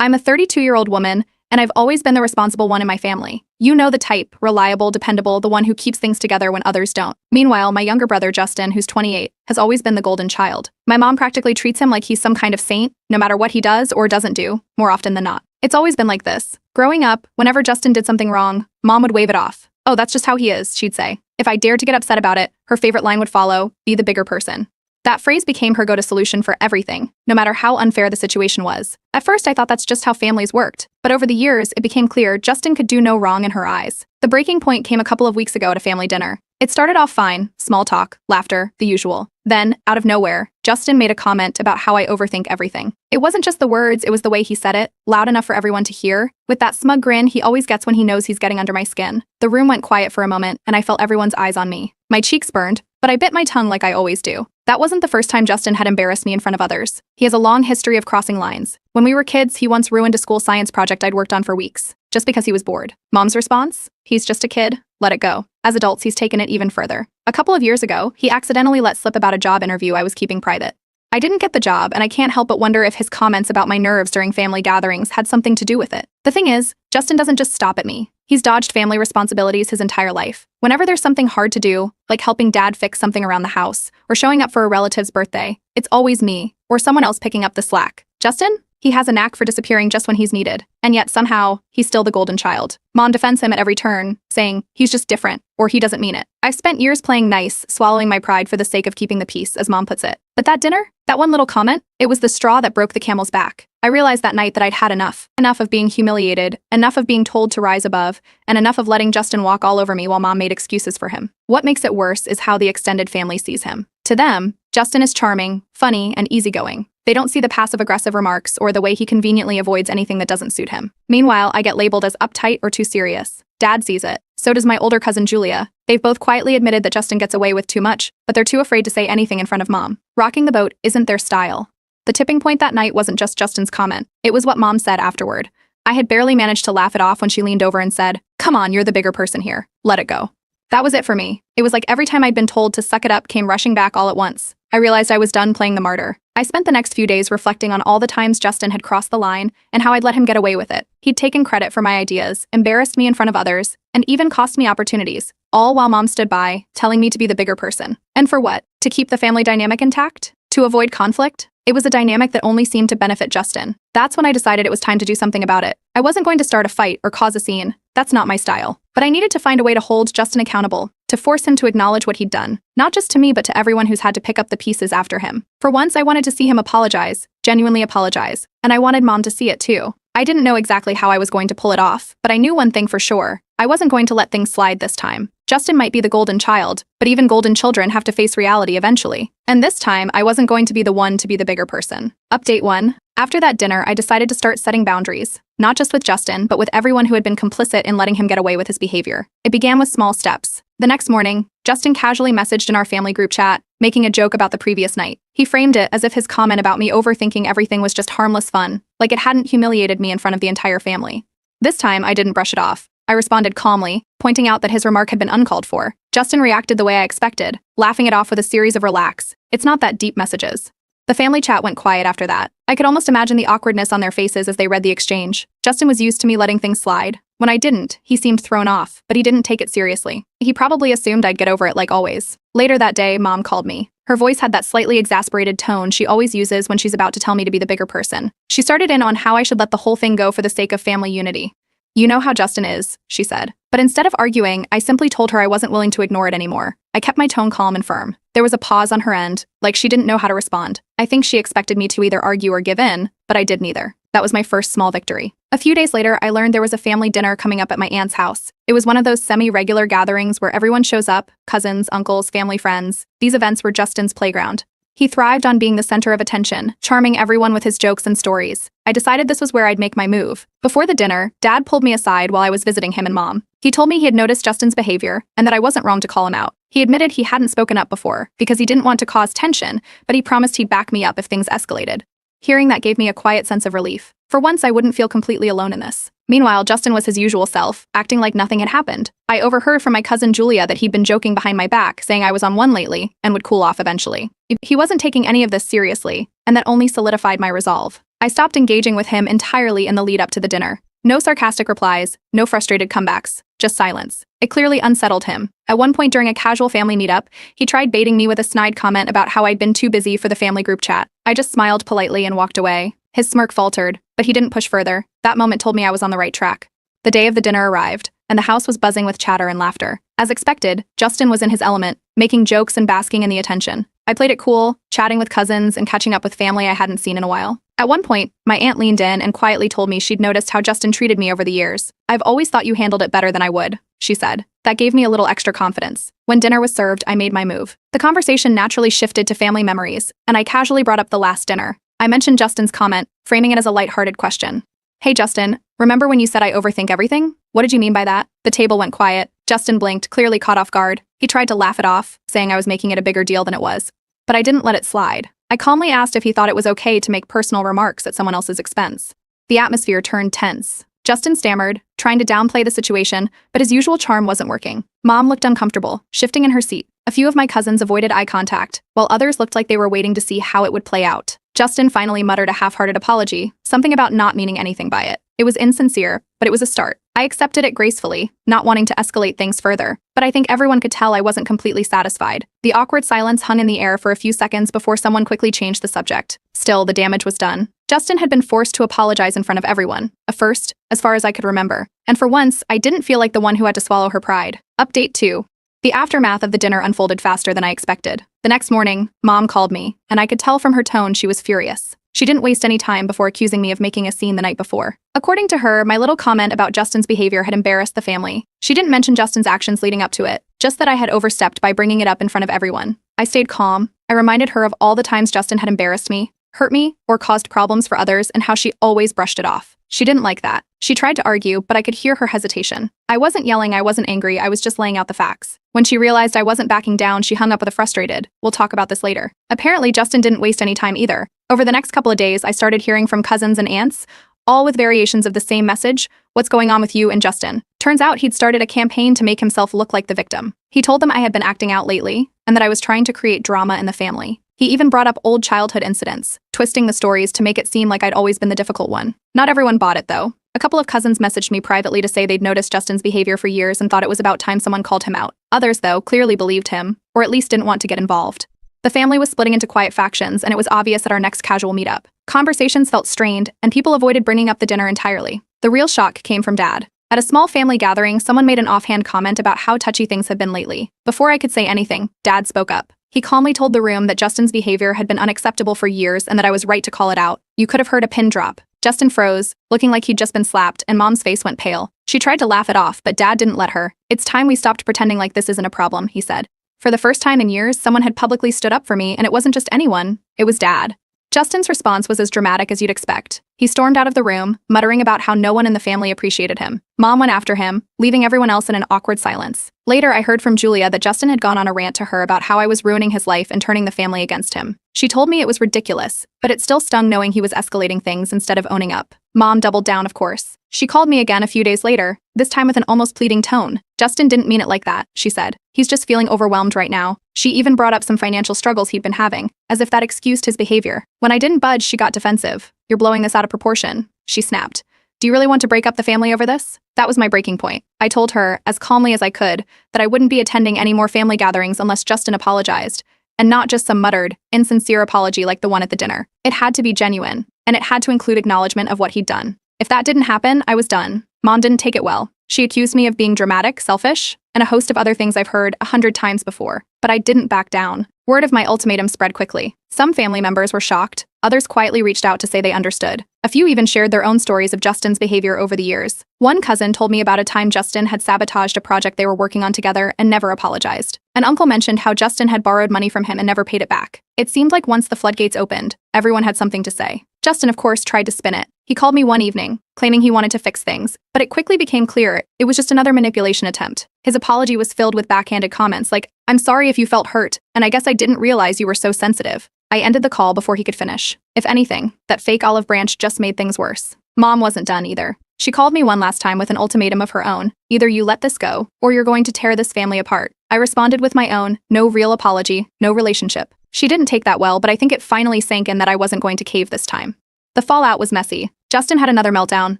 I'm a 32-year-old woman, and I've always been the responsible one in my family. You know the type, reliable, dependable, the one who keeps things together when others don't. Meanwhile, my younger brother, Justin, who's 28, has always been the golden child. My mom practically treats him like he's some kind of saint, no matter what he does or doesn't do, more often than not. It's always been like this. Growing up, whenever Justin did something wrong, Mom would wave it off. "Oh, that's just how he is," she'd say. If I dared to get upset about it, her favorite line would follow, "Be the bigger person." That phrase became her go-to solution for everything, no matter how unfair the situation was. At first, I thought that's just how families worked, but over the years, it became clear Justin could do no wrong in her eyes. The breaking point came a couple of weeks ago at a family dinner. It started off fine, small talk, laughter, the usual. Then, out of nowhere, Justin made a comment about how I overthink everything. It wasn't just the words, it was the way he said it, loud enough for everyone to hear, with that smug grin he always gets when he knows he's getting under my skin. The room went quiet for a moment, and I felt everyone's eyes on me. My cheeks burned, but I bit my tongue like I always do. That wasn't the first time Justin had embarrassed me in front of others. He has a long history of crossing lines. When we were kids, he once ruined a school science project I'd worked on for weeks, just because he was bored. Mom's response? He's just a kid. Let it go. As adults, he's taken it even further. A couple of years ago, he accidentally let slip about a job interview I was keeping private. I didn't get the job, and I can't help but wonder if his comments about my nerves during family gatherings had something to do with it. The thing is, Justin doesn't just stop at me. He's dodged family responsibilities his entire life. Whenever there's something hard to do, like helping dad fix something around the house, or showing up for a relative's birthday, it's always me, or someone else picking up the slack. Justin? He has a knack for disappearing just when he's needed, and yet somehow, he's still the golden child. Mom defends him at every turn, saying, he's just different, or he doesn't mean it. I've spent years playing nice, swallowing my pride for the sake of keeping the peace, as Mom puts it. But that dinner? That one little comment? It was the straw that broke the camel's back. I realized that night that I'd had enough. Enough of being humiliated, enough of being told to rise above, and enough of letting Justin walk all over me while Mom made excuses for him. What makes it worse is how the extended family sees him. To them, Justin is charming, funny, and easygoing. They don't see the passive-aggressive remarks or the way he conveniently avoids anything that doesn't suit him. Meanwhile, I get labeled as uptight or too serious. Dad sees it. So does my older cousin Julia. They've both quietly admitted that Justin gets away with too much, but they're too afraid to say anything in front of Mom. Rocking the boat isn't their style. The tipping point that night wasn't just Justin's comment. It was what Mom said afterward. I had barely managed to laugh it off when she leaned over and said, "Come on, you're the bigger person here. Let it go." That was it for me. It was like every time I'd been told to suck it up came rushing back all at once. I realized I was done playing the martyr. I spent the next few days reflecting on all the times Justin had crossed the line and how I'd let him get away with it. He'd taken credit for my ideas, embarrassed me in front of others, and even cost me opportunities, all while Mom stood by, telling me to be the bigger person. And for what? To keep the family dynamic intact? To avoid conflict? It was a dynamic that only seemed to benefit Justin. That's when I decided it was time to do something about it. I wasn't going to start a fight or cause a scene. That's not my style. But I needed to find a way to hold Justin accountable, to force him to acknowledge what he'd done. Not just to me, but to everyone who's had to pick up the pieces after him. For once, I wanted to see him apologize, genuinely apologize. And I wanted Mom to see it too. I didn't know exactly how I was going to pull it off, but I knew one thing for sure. I wasn't going to let things slide this time. Justin might be the golden child, but even golden children have to face reality eventually. And this time, I wasn't going to be the one to be the bigger person. Update 1. After that dinner, I decided to start setting boundaries. Not just with Justin, but with everyone who had been complicit in letting him get away with his behavior. It began with small steps. The next morning, Justin casually messaged in our family group chat, making a joke about the previous night. He framed it as if his comment about me overthinking everything was just harmless fun, like it hadn't humiliated me in front of the entire family. This time, I didn't brush it off. I responded calmly, pointing out that his remark had been uncalled for. Justin reacted the way I expected, laughing it off with a series of relax. It's not that deep messages. The family chat went quiet after that. I could almost imagine the awkwardness on their faces as they read the exchange. Justin was used to me letting things slide. When I didn't, he seemed thrown off, but he didn't take it seriously. He probably assumed I'd get over it like always. Later that day, Mom called me. Her voice had that slightly exasperated tone she always uses when she's about to tell me to be the bigger person. She started in on how I should let the whole thing go for the sake of family unity. "You know how Justin is," she said. But instead of arguing, I simply told her I wasn't willing to ignore it anymore. I kept my tone calm and firm. There was a pause on her end, like she didn't know how to respond. I think she expected me to either argue or give in, but I did neither. That was my first small victory. A few days later, I learned there was a family dinner coming up at my aunt's house. It was one of those semi-regular gatherings where everyone shows up, cousins, uncles, family friends. These events were Justin's playground. He thrived on being the center of attention, charming everyone with his jokes and stories. I decided this was where I'd make my move. Before the dinner, Dad pulled me aside while I was visiting him and Mom. He told me he had noticed Justin's behavior and that I wasn't wrong to call him out. He admitted he hadn't spoken up before because he didn't want to cause tension, but he promised he'd back me up if things escalated. Hearing that gave me a quiet sense of relief. For once, I wouldn't feel completely alone in this. Meanwhile, Justin was his usual self, acting like nothing had happened. I overheard from my cousin Julia that he'd been joking behind my back, saying I was on one lately and would cool off eventually. He wasn't taking any of this seriously, and that only solidified my resolve. I stopped engaging with him entirely in the lead up to the dinner. No sarcastic replies, no frustrated comebacks, just silence. It clearly unsettled him. At one point during a casual family meetup, he tried baiting me with a snide comment about how I'd been too busy for the family group chat. I just smiled politely and walked away. His smirk faltered, but he didn't push further. That moment told me I was on the right track. The day of the dinner arrived, and the house was buzzing with chatter and laughter. As expected, Justin was in his element, making jokes and basking in the attention. I played it cool, chatting with cousins and catching up with family I hadn't seen in a while. At one point, my aunt leaned in and quietly told me she'd noticed how Justin treated me over the years. "I've always thought you handled it better than I would," she said. That gave me a little extra confidence. When dinner was served, I made my move. The conversation naturally shifted to family memories, and I casually brought up the last dinner. I mentioned Justin's comment, framing it as a lighthearted question. "Hey Justin, remember when you said I overthink everything? What did you mean by that?" The table went quiet. Justin blinked, clearly caught off guard. He tried to laugh it off, saying I was making it a bigger deal than it was. But I didn't let it slide. I calmly asked if he thought it was okay to make personal remarks at someone else's expense. The atmosphere turned tense. Justin stammered, trying to downplay the situation, but his usual charm wasn't working. Mom looked uncomfortable, shifting in her seat. A few of my cousins avoided eye contact, while others looked like they were waiting to see how it would play out. Justin finally muttered a half-hearted apology, something about not meaning anything by it. It was insincere, but it was a start. I accepted it gracefully, not wanting to escalate things further, but I think everyone could tell I wasn't completely satisfied. The awkward silence hung in the air for a few seconds before someone quickly changed the subject. Still, the damage was done. Justin had been forced to apologize in front of everyone, a first, as far as I could remember. And for once, I didn't feel like the one who had to swallow her pride. Update 2. The aftermath of the dinner unfolded faster than I expected. The next morning, Mom called me, and I could tell from her tone she was furious. She didn't waste any time before accusing me of making a scene the night before. According to her, my little comment about Justin's behavior had embarrassed the family. She didn't mention Justin's actions leading up to it, just that I had overstepped by bringing it up in front of everyone. I stayed calm. I reminded her of all the times Justin had embarrassed me, hurt me, or caused problems for others, and how she always brushed it off. She didn't like that. She tried to argue, but I could hear her hesitation. I wasn't yelling, I wasn't angry, I was just laying out the facts. When she realized I wasn't backing down, she hung up with a frustrated, "We'll talk about this later." Apparently, Justin didn't waste any time either. Over the next couple of days, I started hearing from cousins and aunts, all with variations of the same message: "What's going on with you and Justin?" Turns out he'd started a campaign to make himself look like the victim. He told them I had been acting out lately, and that I was trying to create drama in the family. He even brought up old childhood incidents, twisting the stories to make it seem like I'd always been the difficult one. Not everyone bought it, though. A couple of cousins messaged me privately to say they'd noticed Justin's behavior for years and thought it was about time someone called him out. Others, though, clearly believed him, or at least didn't want to get involved. The family was splitting into quiet factions, and it was obvious at our next casual meetup. Conversations felt strained, and people avoided bringing up the dinner entirely. The real shock came from Dad. At a small family gathering, someone made an offhand comment about how touchy things had been lately. Before I could say anything, Dad spoke up. He calmly told the room that Justin's behavior had been unacceptable for years and that I was right to call it out. You could have heard a pin drop. Justin froze, looking like he'd just been slapped, and Mom's face went pale. She tried to laugh it off, but Dad didn't let her. "It's time we stopped pretending like this isn't a problem," he said. For the first time in years, someone had publicly stood up for me, and it wasn't just anyone, it was Dad. Justin's response was as dramatic as you'd expect. He stormed out of the room, muttering about how no one in the family appreciated him. Mom went after him, leaving everyone else in an awkward silence. Later, I heard from Julia that Justin had gone on a rant to her about how I was ruining his life and turning the family against him. She told me it was ridiculous, but it still stung knowing he was escalating things instead of owning up. Mom doubled down, of course. She called me again a few days later, this time with an almost pleading tone. "Justin didn't mean it like that," she said. "He's just feeling overwhelmed right now." She even brought up some financial struggles he'd been having, as if that excused his behavior. When I didn't budge, she got defensive. "You're blowing this out of proportion," she snapped. "Do you really want to break up the family over this?" That was my breaking point. I told her, as calmly as I could, that I wouldn't be attending any more family gatherings unless Justin apologized, and not just some muttered, insincere apology like the one at the dinner. It had to be genuine, and it had to include acknowledgement of what he'd done. If that didn't happen, I was done. Mom didn't take it well. She accused me of being dramatic, selfish, and a host of other things I've heard 100 times before. But I didn't back down. Word of my ultimatum spread quickly. Some family members were shocked. Others quietly reached out to say they understood. A few even shared their own stories of Justin's behavior over the years. One cousin told me about a time Justin had sabotaged a project they were working on together and never apologized. An uncle mentioned how Justin had borrowed money from him and never paid it back. It seemed like once the floodgates opened, everyone had something to say. Justin, of course, tried to spin it. He called me one evening, claiming he wanted to fix things, but it quickly became clear it was just another manipulation attempt. His apology was filled with backhanded comments like, "I'm sorry if you felt hurt, and I guess I didn't realize you were so sensitive." I ended the call before he could finish. If anything, that fake olive branch just made things worse. Mom wasn't done either. She called me one last time with an ultimatum of her own. "Either you let this go, or you're going to tear this family apart." I responded with my own, no real apology, no relationship. She didn't take that well, but I think it finally sank in that I wasn't going to cave this time. The fallout was messy. Justin had another meltdown,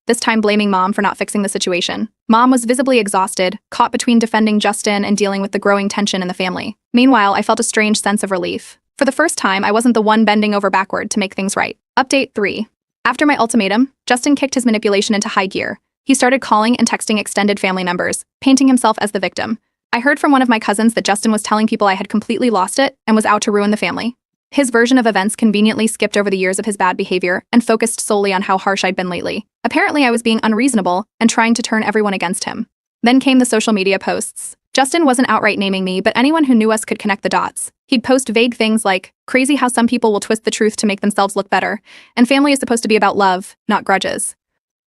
this time blaming Mom for not fixing the situation. Mom was visibly exhausted, caught between defending Justin and dealing with the growing tension in the family. Meanwhile, I felt a strange sense of relief. For the first time, I wasn't the one bending over backward to make things right. Update 3. After my ultimatum, Justin kicked his manipulation into high gear. He started calling and texting extended family members, painting himself as the victim. I heard from one of my cousins that Justin was telling people I had completely lost it and was out to ruin the family. His version of events conveniently skipped over the years of his bad behavior and focused solely on how harsh I'd been lately. Apparently, I was being unreasonable and trying to turn everyone against him. Then came the social media posts. Justin wasn't outright naming me, but anyone who knew us could connect the dots. He'd post vague things like, "Crazy how some people will twist the truth to make themselves look better," and family is supposed to be about love, not grudges.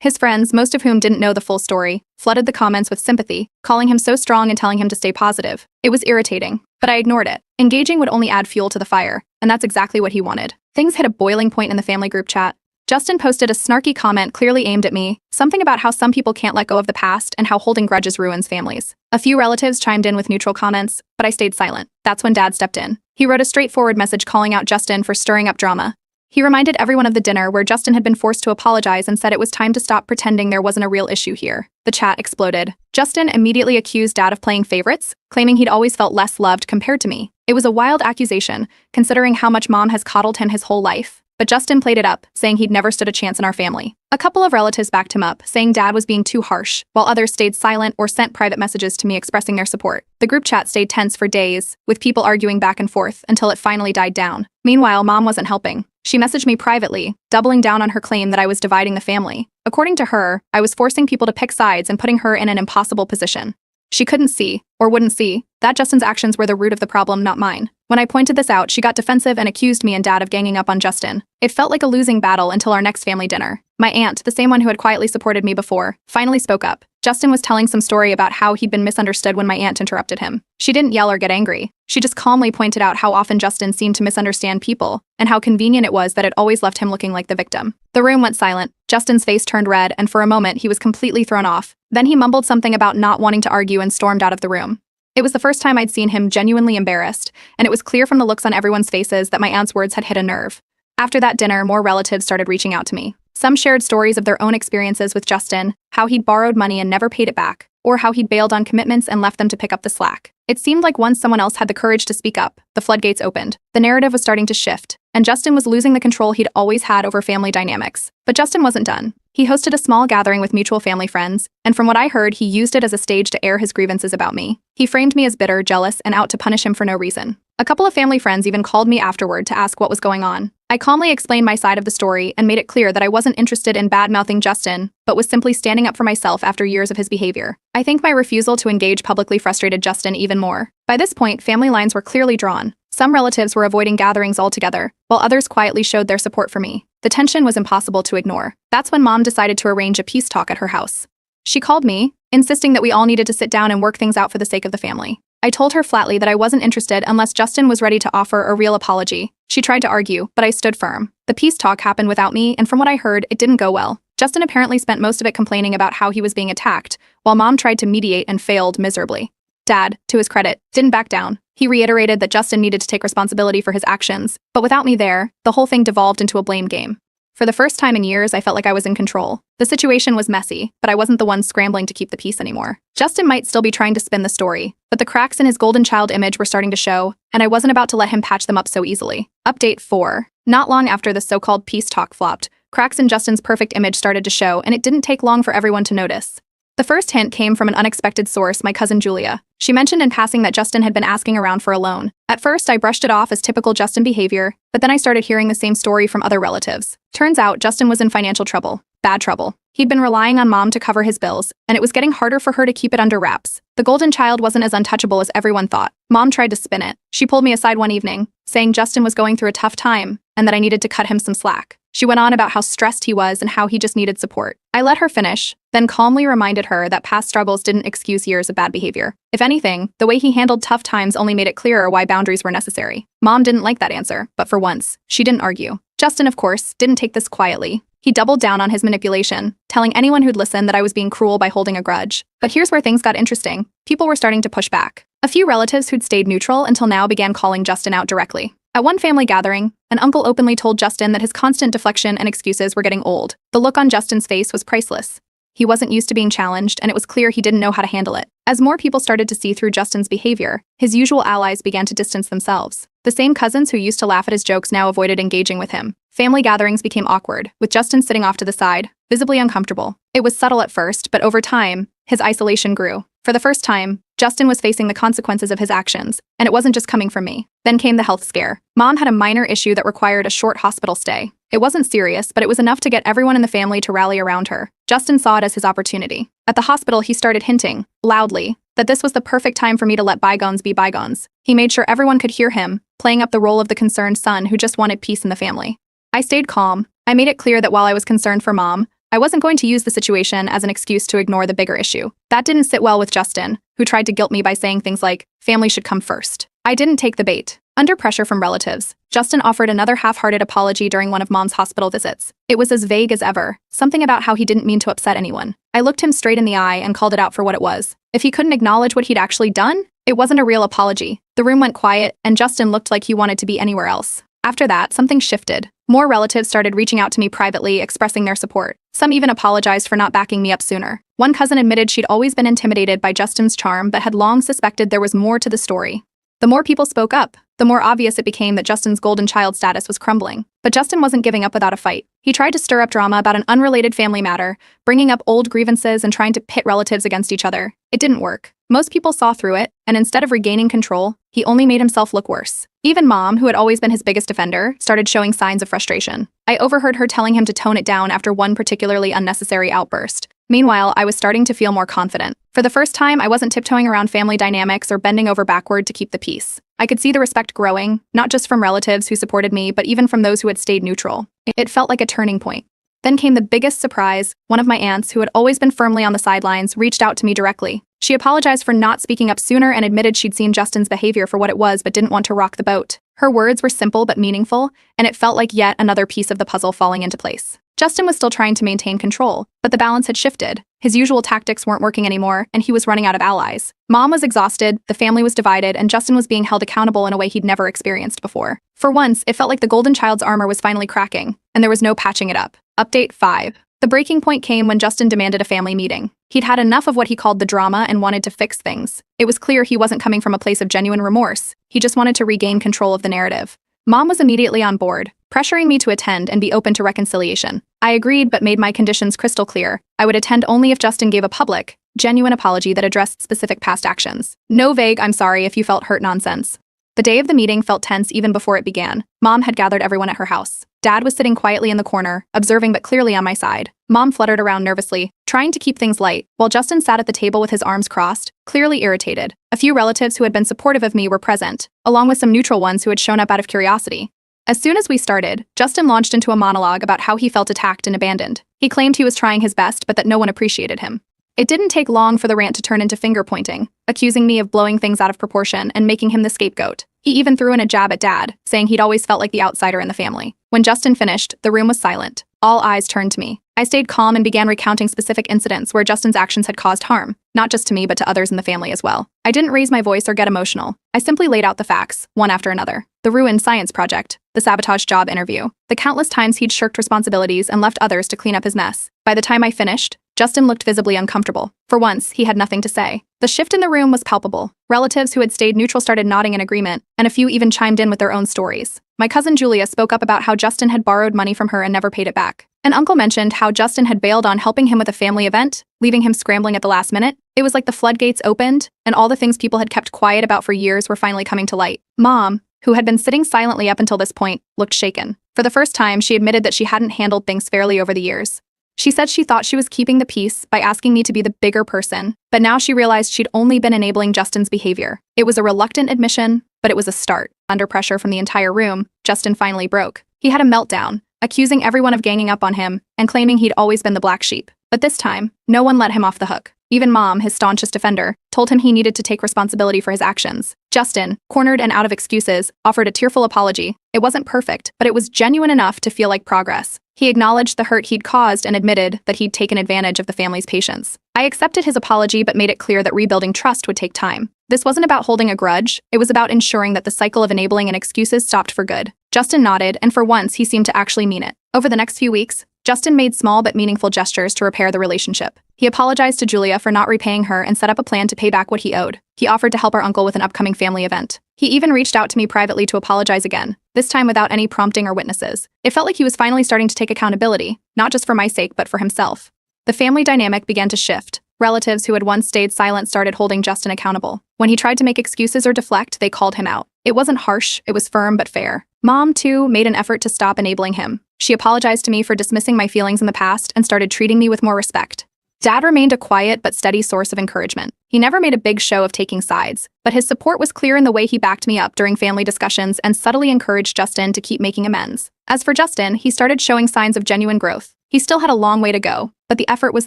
His friends, most of whom didn't know the full story, flooded the comments with sympathy, calling him so strong and telling him to stay positive. It was irritating, but I ignored it. Engaging would only add fuel to the fire, and that's exactly what he wanted. Things hit a boiling point in the family group chat. Justin posted a snarky comment clearly aimed at me, something about how some people can't let go of the past and how holding grudges ruins families. A few relatives chimed in with neutral comments, but I stayed silent. That's when Dad stepped in. He wrote a straightforward message calling out Justin for stirring up drama. He reminded everyone of the dinner where Justin had been forced to apologize and said it was time to stop pretending there wasn't a real issue here. The chat exploded. Justin immediately accused Dad of playing favorites, claiming he'd always felt less loved compared to me. It was a wild accusation, considering how much Mom has coddled him his whole life. But Justin played it up, saying he'd never stood a chance in our family. A couple of relatives backed him up, saying Dad was being too harsh, while others stayed silent or sent private messages to me expressing their support. The group chat stayed tense for days, with people arguing back and forth until it finally died down. Meanwhile, Mom wasn't helping. She messaged me privately, doubling down on her claim that I was dividing the family. According to her, I was forcing people to pick sides and putting her in an impossible position. She couldn't see, or wouldn't see, that Justin's actions were the root of the problem, not mine. When I pointed this out, she got defensive and accused me and Dad of ganging up on Justin. It felt like a losing battle until our next family dinner. My aunt, the same one who had quietly supported me before, finally spoke up. Justin was telling some story about how he'd been misunderstood when my aunt interrupted him. She didn't yell or get angry. She just calmly pointed out how often Justin seemed to misunderstand people, and how convenient it was that it always left him looking like the victim. The room went silent. Justin's face turned red, and for a moment he was completely thrown off. Then he mumbled something about not wanting to argue and stormed out of the room. It was the first time I'd seen him genuinely embarrassed, and it was clear from the looks on everyone's faces that my aunt's words had hit a nerve. After that dinner, more relatives started reaching out to me. Some shared stories of their own experiences with Justin, how he'd borrowed money and never paid it back, or how he'd bailed on commitments and left them to pick up the slack. It seemed like once someone else had the courage to speak up, the floodgates opened. The narrative was starting to shift, and Justin was losing the control he'd always had over family dynamics. But Justin wasn't done. He hosted a small gathering with mutual family friends, and from what I heard, he used it as a stage to air his grievances about me. He framed me as bitter, jealous, and out to punish him for no reason. A couple of family friends even called me afterward to ask what was going on. I calmly explained my side of the story and made it clear that I wasn't interested in bad-mouthing Justin, but was simply standing up for myself after years of his behavior. I think my refusal to engage publicly frustrated Justin even more. By this point, family lines were clearly drawn. Some relatives were avoiding gatherings altogether, while others quietly showed their support for me. The tension was impossible to ignore. That's when Mom decided to arrange a peace talk at her house. She called me, insisting that we all needed to sit down and work things out for the sake of the family. I told her flatly that I wasn't interested unless Justin was ready to offer a real apology. She tried to argue, but I stood firm. The peace talk happened without me, and from what I heard, it didn't go well. Justin apparently spent most of it complaining about how he was being attacked, while Mom tried to mediate and failed miserably. Dad, to his credit, didn't back down. He reiterated that Justin needed to take responsibility for his actions, but without me there, the whole thing devolved into a blame game. For the first time in years, I felt like I was in control. The situation was messy, but I wasn't the one scrambling to keep the peace anymore. Justin might still be trying to spin the story, but the cracks in his golden child image were starting to show, and I wasn't about to let him patch them up so easily. Update 4. Not long after the so-called peace talk flopped, cracks in Justin's perfect image started to show, and it didn't take long for everyone to notice. The first hint came from an unexpected source, my cousin Julia. She mentioned in passing that Justin had been asking around for a loan. At first, I brushed it off as typical Justin behavior, but then I started hearing the same story from other relatives. Turns out, Justin was in financial trouble. Bad trouble. He'd been relying on Mom to cover his bills, and it was getting harder for her to keep it under wraps. The golden child wasn't as untouchable as everyone thought. Mom tried to spin it. She pulled me aside one evening, saying Justin was going through a tough time, and that I needed to cut him some slack. She went on about how stressed he was and how he just needed support. I let her finish, then calmly reminded her that past struggles didn't excuse years of bad behavior. If anything, the way he handled tough times only made it clearer why boundaries were necessary. Mom didn't like that answer, but for once, she didn't argue. Justin, of course, didn't take this quietly. He doubled down on his manipulation, telling anyone who'd listen that I was being cruel by holding a grudge. But here's where things got interesting. People were starting to push back. A few relatives who'd stayed neutral until now began calling Justin out directly. At one family gathering, An uncle openly told Justin that his constant deflection and excuses were getting old. The look on Justin's face was priceless. He wasn't used to being challenged, and it was clear he didn't know how to handle it. As more people started to see through Justin's behavior, his usual allies began to distance themselves. The same cousins who used to laugh at his jokes now avoided engaging with him. Family gatherings became awkward, with Justin sitting off to the side, visibly uncomfortable. It was subtle at first, but over time, his isolation grew. For the first time, Justin was facing the consequences of his actions, and it wasn't just coming from me. Then came the health scare. Mom had a minor issue that required a short hospital stay. It wasn't serious, but it was enough to get everyone in the family to rally around her. Justin saw it as his opportunity. At the hospital, he started hinting, loudly, that this was the perfect time for me to let bygones be bygones. He made sure everyone could hear him, playing up the role of the concerned son who just wanted peace in the family. I stayed calm. I made it clear that while I was concerned for Mom, I wasn't going to use the situation as an excuse to ignore the bigger issue. That didn't sit well with Justin, who tried to guilt me by saying things like, family should come first. I didn't take the bait. Under pressure from relatives, Justin offered another half-hearted apology during one of Mom's hospital visits. It was as vague as ever, something about how he didn't mean to upset anyone. I looked him straight in the eye and called it out for what it was. If he couldn't acknowledge what he'd actually done, it wasn't a real apology. The room went quiet, and Justin looked like he wanted to be anywhere else. After that, something shifted. More relatives started reaching out to me privately, expressing their support. Some even apologized for not backing me up sooner. One cousin admitted she'd always been intimidated by Justin's charm but had long suspected there was more to the story. The more people spoke up, the more obvious it became that Justin's golden child status was crumbling. But Justin wasn't giving up without a fight. He tried to stir up drama about an unrelated family matter, bringing up old grievances and trying to pit relatives against each other. It didn't work. Most people saw through it, and instead of regaining control, he only made himself look worse. Even Mom, who had always been his biggest defender, started showing signs of frustration. I overheard her telling him to tone it down after one particularly unnecessary outburst. Meanwhile, I was starting to feel more confident. For the first time, I wasn't tiptoeing around family dynamics or bending over backward to keep the peace. I could see the respect growing, not just from relatives who supported me, but even from those who had stayed neutral. It felt like a turning point. Then came the biggest surprise. One of my aunts, who had always been firmly on the sidelines, reached out to me directly. She apologized for not speaking up sooner and admitted she'd seen Justin's behavior for what it was but didn't want to rock the boat. Her words were simple but meaningful, and it felt like yet another piece of the puzzle falling into place. Justin was still trying to maintain control, but the balance had shifted. His usual tactics weren't working anymore, and he was running out of allies. Mom was exhausted, the family was divided, and Justin was being held accountable in a way he'd never experienced before. For once, it felt like the golden child's armor was finally cracking, and there was no patching it up. Update 5. The breaking point came when Justin demanded a family meeting. He'd had enough of what he called the drama and wanted to fix things. It was clear he wasn't coming from a place of genuine remorse. He just wanted to regain control of the narrative. Mom was immediately on board, pressuring me to attend and be open to reconciliation. I agreed but made my conditions crystal clear. I would attend only if Justin gave a public, genuine apology that addressed specific past actions. No vague "I'm sorry if you felt hurt" nonsense. The day of the meeting felt tense even before it began. Mom had gathered everyone at her house. Dad was sitting quietly in the corner, observing but clearly on my side. Mom fluttered around nervously, trying to keep things light, while Justin sat at the table with his arms crossed, clearly irritated. A few relatives who had been supportive of me were present, along with some neutral ones who had shown up out of curiosity. As soon as we started, Justin launched into a monologue about how he felt attacked and abandoned. He claimed he was trying his best but that no one appreciated him. It didn't take long for the rant to turn into finger-pointing, accusing me of blowing things out of proportion and making him the scapegoat. He even threw in a jab at Dad, saying he'd always felt like the outsider in the family. When Justin finished, the room was silent. All eyes turned to me. I stayed calm and began recounting specific incidents where Justin's actions had caused harm, not just to me but to others in the family as well. I didn't raise my voice or get emotional. I simply laid out the facts, one after another. The ruined science project, the sabotage job interview, the countless times he'd shirked responsibilities and left others to clean up his mess. By the time I finished, Justin looked visibly uncomfortable. For once, he had nothing to say. The shift in the room was palpable. Relatives who had stayed neutral started nodding in agreement, and a few even chimed in with their own stories. My cousin Julia spoke up about how Justin had borrowed money from her and never paid it back. An uncle mentioned how Justin had bailed on helping him with a family event, leaving him scrambling at the last minute. It was like the floodgates opened, and all the things people had kept quiet about for years were finally coming to light. Mom, who had been sitting silently up until this point, looked shaken. For the first time, she admitted that she hadn't handled things fairly over the years. She said she thought she was keeping the peace by asking me to be the bigger person, but now she realized she'd only been enabling Justin's behavior. It was a reluctant admission, but it was a start. Under pressure from the entire room, Justin finally broke. He had a meltdown, accusing everyone of ganging up on him and claiming he'd always been the black sheep. But this time, no one let him off the hook. Even Mom, his staunchest defender, told him he needed to take responsibility for his actions. Justin, cornered and out of excuses, offered a tearful apology. It wasn't perfect, but it was genuine enough to feel like progress. He acknowledged the hurt he'd caused and admitted that he'd taken advantage of the family's patience. I accepted his apology but made it clear that rebuilding trust would take time. This wasn't about holding a grudge, it was about ensuring that the cycle of enabling and excuses stopped for good. Justin nodded, and for once, he seemed to actually mean it. Over the next few weeks, Justin made small but meaningful gestures to repair the relationship. He apologized to Julia for not repaying her and set up a plan to pay back what he owed. He offered to help our uncle with an upcoming family event. He even reached out to me privately to apologize again, this time without any prompting or witnesses. It felt like he was finally starting to take accountability, not just for my sake but for himself. The family dynamic began to shift. Relatives who had once stayed silent started holding Justin accountable. When he tried to make excuses or deflect, they called him out. It wasn't harsh, it was firm but fair. Mom, too, made an effort to stop enabling him. She apologized to me for dismissing my feelings in the past and started treating me with more respect. Dad remained a quiet but steady source of encouragement. He never made a big show of taking sides, but his support was clear in the way he backed me up during family discussions and subtly encouraged Justin to keep making amends. As for Justin, he started showing signs of genuine growth. He still had a long way to go, but the effort was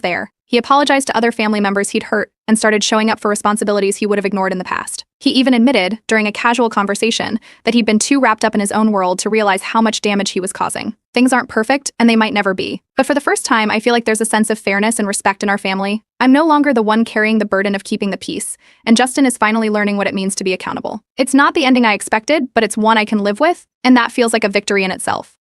there. He apologized to other family members he'd hurt and started showing up for responsibilities he would have ignored in the past. He even admitted, during a casual conversation, that he'd been too wrapped up in his own world to realize how much damage he was causing. Things aren't perfect, and they might never be. But for the first time, I feel like there's a sense of fairness and respect in our family. I'm no longer the one carrying the burden of keeping the peace, and Justin is finally learning what it means to be accountable. It's not the ending I expected, but it's one I can live with, and that feels like a victory in itself.